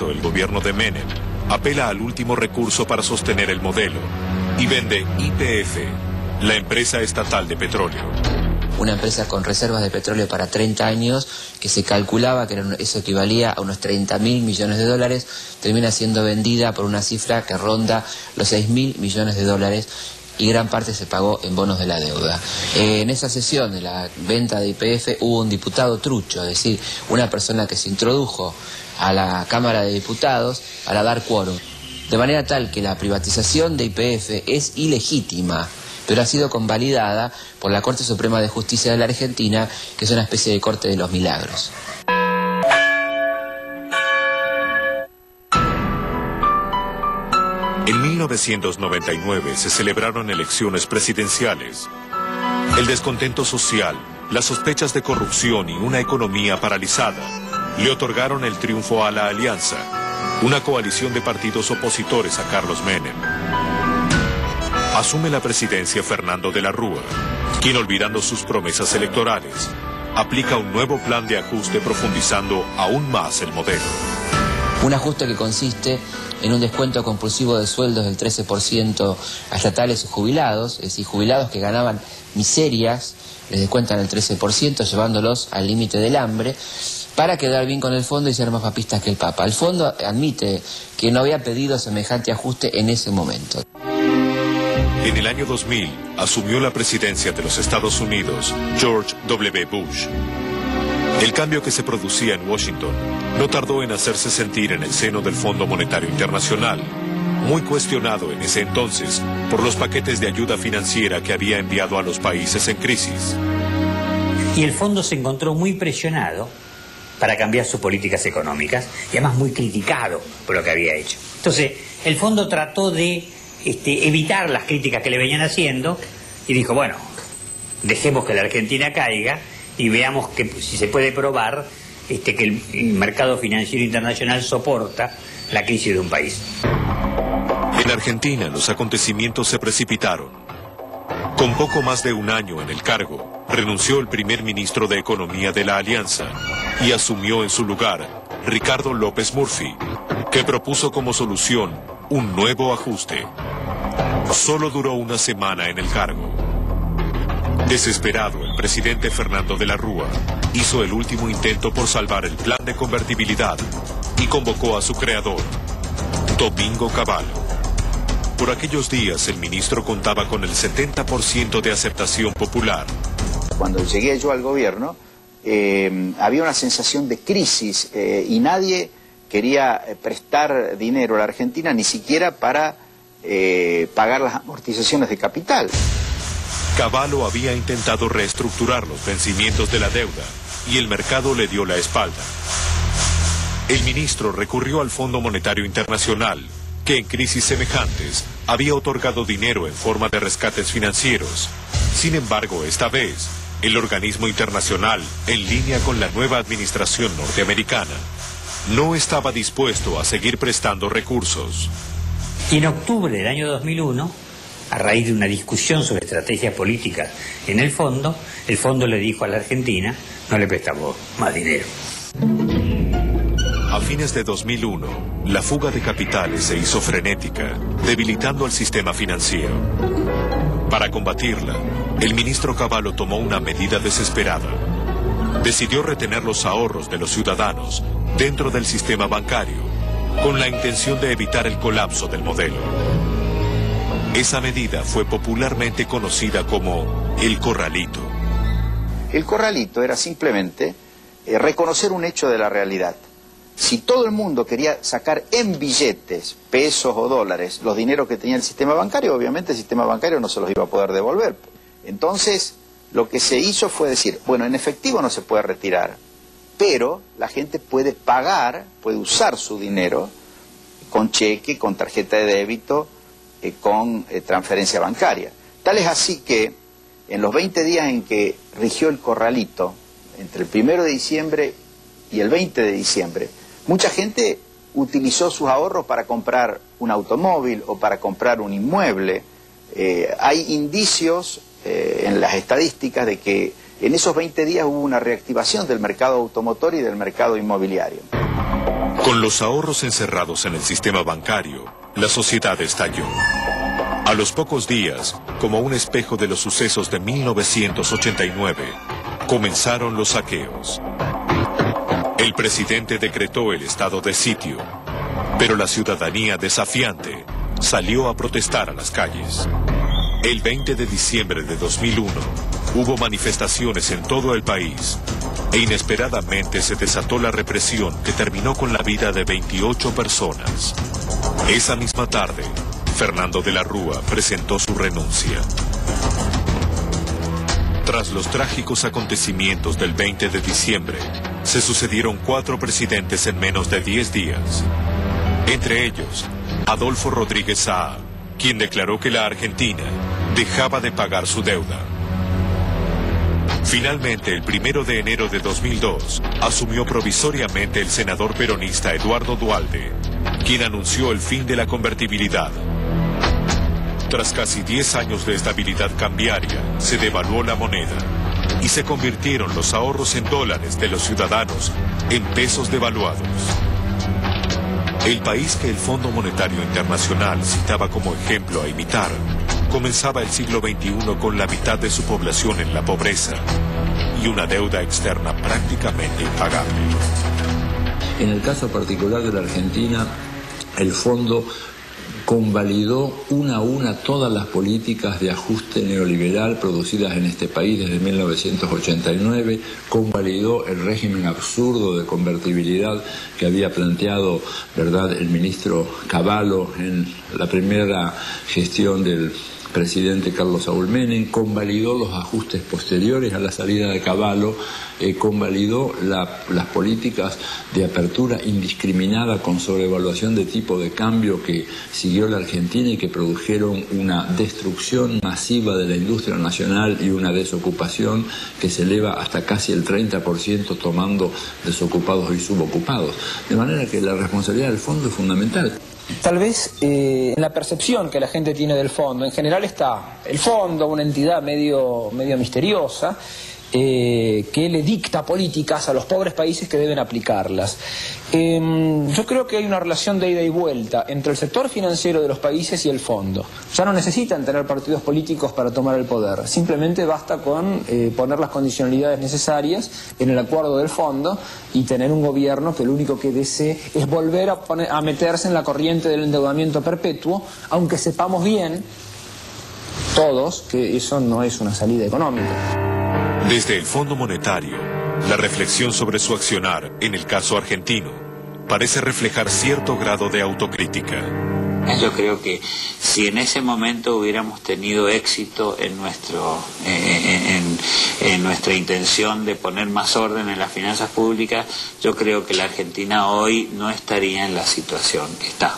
efecto, el gobierno de Menem apela al último recurso para sostener el modelo y vende YPF, la empresa estatal de petróleo. Una empresa con reservas de petróleo para 30 años, que se calculaba que eso equivalía a unos 30.000 millones de dólares, termina siendo vendida por una cifra que ronda los 6.000 millones de dólares, y gran parte se pagó en bonos de la deuda. En esa sesión de la venta de YPF hubo un diputado trucho, es decir, una persona que se introdujo a la Cámara de Diputados para dar quórum, de manera tal que la privatización de YPF es ilegítima, pero ha sido convalidada por la Corte Suprema de Justicia de la Argentina, que es una especie de corte de los milagros. En 1999 se celebraron elecciones presidenciales. El descontento social, las sospechas de corrupción y una economía paralizada le otorgaron el triunfo a la Alianza, una coalición de partidos opositores a Carlos Menem. Asume la presidencia Fernando de la Rúa, quien, olvidando sus promesas electorales, aplica un nuevo plan de ajuste profundizando aún más el modelo. Un ajuste que consiste en un descuento compulsivo de sueldos del 13% a estatales y jubilados, es decir, jubilados que ganaban miserias, les descuentan el 13%, llevándolos al límite del hambre, para quedar bien con el fondo y ser más papistas que el Papa. El fondo admite que no había pedido semejante ajuste en ese momento. En el año 2000 asumió la presidencia de los Estados Unidos George W. Bush. El cambio que se producía en Washington no tardó en hacerse sentir en el seno del Fondo Monetario Internacional, muy cuestionado en ese entonces por los paquetes de ayuda financiera que había enviado a los países en crisis. Y el fondo se encontró muy presionado para cambiar sus políticas económicas y además muy criticado por lo que había hecho. Entonces, el fondo trató de evitar las críticas que le venían haciendo y dijo, bueno, dejemos que la Argentina caiga y veamos que si se puede probar que el mercado financiero internacional soporta la crisis de un país. En Argentina los acontecimientos se precipitaron. Con poco más de un año en el cargo, renunció el primer ministro de Economía de la Alianza y asumió en su lugar Ricardo López Murphy, que propuso como solución un nuevo ajuste. Solo duró una semana en el cargo. Desesperado, el presidente Fernando de la Rúa hizo el último intento por salvar el plan de convertibilidad y convocó a su creador, Domingo Cavallo. Por aquellos días, el ministro contaba con el 70% de aceptación popular. Cuando llegué yo al gobierno, había una sensación de crisis y nadie quería prestar dinero a la Argentina, ni siquiera para pagar las amortizaciones de capital. Cavallo había intentado reestructurar los vencimientos de la deuda y el mercado le dio la espalda. El ministro recurrió al Fondo Monetario Internacional, que en crisis semejantes había otorgado dinero en forma de rescates financieros. Sin embargo, esta vez, el organismo internacional, en línea con la nueva administración norteamericana, no estaba dispuesto a seguir prestando recursos. Y en octubre del año 2001, a raíz de una discusión sobre estrategias políticas en el fondo le dijo a la Argentina, no le prestamos más dinero. A fines de 2001, la fuga de capitales se hizo frenética, debilitando al sistema financiero. Para combatirla, el ministro Cavallo tomó una medida desesperada. Decidió retener los ahorros de los ciudadanos dentro del sistema bancario, con la intención de evitar el colapso del modelo. Esa medida fue popularmente conocida como el corralito. El corralito era simplemente reconocer un hecho de la realidad. Si todo el mundo quería sacar en billetes, pesos o dólares, los dineros que tenía el sistema bancario, obviamente el sistema bancario no se los iba a poder devolver. Entonces, lo que se hizo fue decir, bueno, en efectivo no se puede retirar, pero la gente puede pagar, puede usar su dinero con cheque, con tarjeta de débito, con transferencia bancaria. Tal es así que en los 20 días en que rigió el corralito, entre el 1 de diciembre y el 20 de diciembre, mucha gente utilizó sus ahorros para comprar un automóvil o para comprar un inmueble. Hay indicios en las estadísticas de que en esos 20 días hubo una reactivación del mercado automotor y del mercado inmobiliario. Con los ahorros encerrados en el sistema bancario, la sociedad estalló. A los pocos días, como un espejo de los sucesos de 1989, comenzaron los saqueos. El presidente decretó el estado de sitio, pero la ciudadanía desafiante salió a protestar a las calles. El 20 de diciembre de 2001 hubo manifestaciones en todo el país e inesperadamente se desató la represión que terminó con la vida de 28 personas. Esa misma tarde, Fernando de la Rúa presentó su renuncia. Tras los trágicos acontecimientos del 20 de diciembre, se sucedieron 4 presidentes en menos de 10 días. Entre ellos, Adolfo Rodríguez Saá, quien declaró que la Argentina dejaba de pagar su deuda. Finalmente, el 1 de enero de 2002, asumió provisoriamente el senador peronista Eduardo Duhalde, quien anunció el fin de la convertibilidad. Tras casi 10 años de estabilidad cambiaria, se devaluó la moneda y se convirtieron los ahorros en dólares de los ciudadanos en pesos devaluados. El país que el Fondo Monetario Internacional citaba como ejemplo a imitar, comenzaba el siglo XXI con la mitad de su población en la pobreza y una deuda externa prácticamente impagable. En el caso particular de la Argentina, el fondo convalidó una a una todas las políticas de ajuste neoliberal producidas en este país desde 1989, convalidó el régimen absurdo de convertibilidad que había planteado, ¿verdad?, el ministro Cavallo en la primera gestión del presidente Carlos Saúl Menem, convalidó los ajustes posteriores a la salida de Cavallo, convalidó las políticas de apertura indiscriminada con sobrevaluación de tipo de cambio que siguió la Argentina y que produjeron una destrucción masiva de la industria nacional y una desocupación que se eleva hasta casi el 30%, tomando desocupados y subocupados. De manera que la responsabilidad del fondo es fundamental. Tal vez en la percepción que la gente tiene del fondo, en general está el fondo, una entidad medio misteriosa, que le dicta políticas a los pobres países que deben aplicarlas. Yo creo que hay una relación de ida y vuelta entre el sector financiero de los países y el fondo. Ya no necesitan tener partidos políticos para tomar el poder, simplemente basta con poner las condicionalidades necesarias en el acuerdo del fondo y tener un gobierno que lo único que desee es volver a meterse en la corriente del endeudamiento perpetuo, aunque sepamos bien todos que eso no es una salida económica. Desde el Fondo Monetario, la reflexión sobre su accionar en el caso argentino parece reflejar cierto grado de autocrítica. Yo creo que si en ese momento hubiéramos tenido éxito en nuestra intención de poner más orden en las finanzas públicas, yo creo que la Argentina hoy no estaría en la situación que está.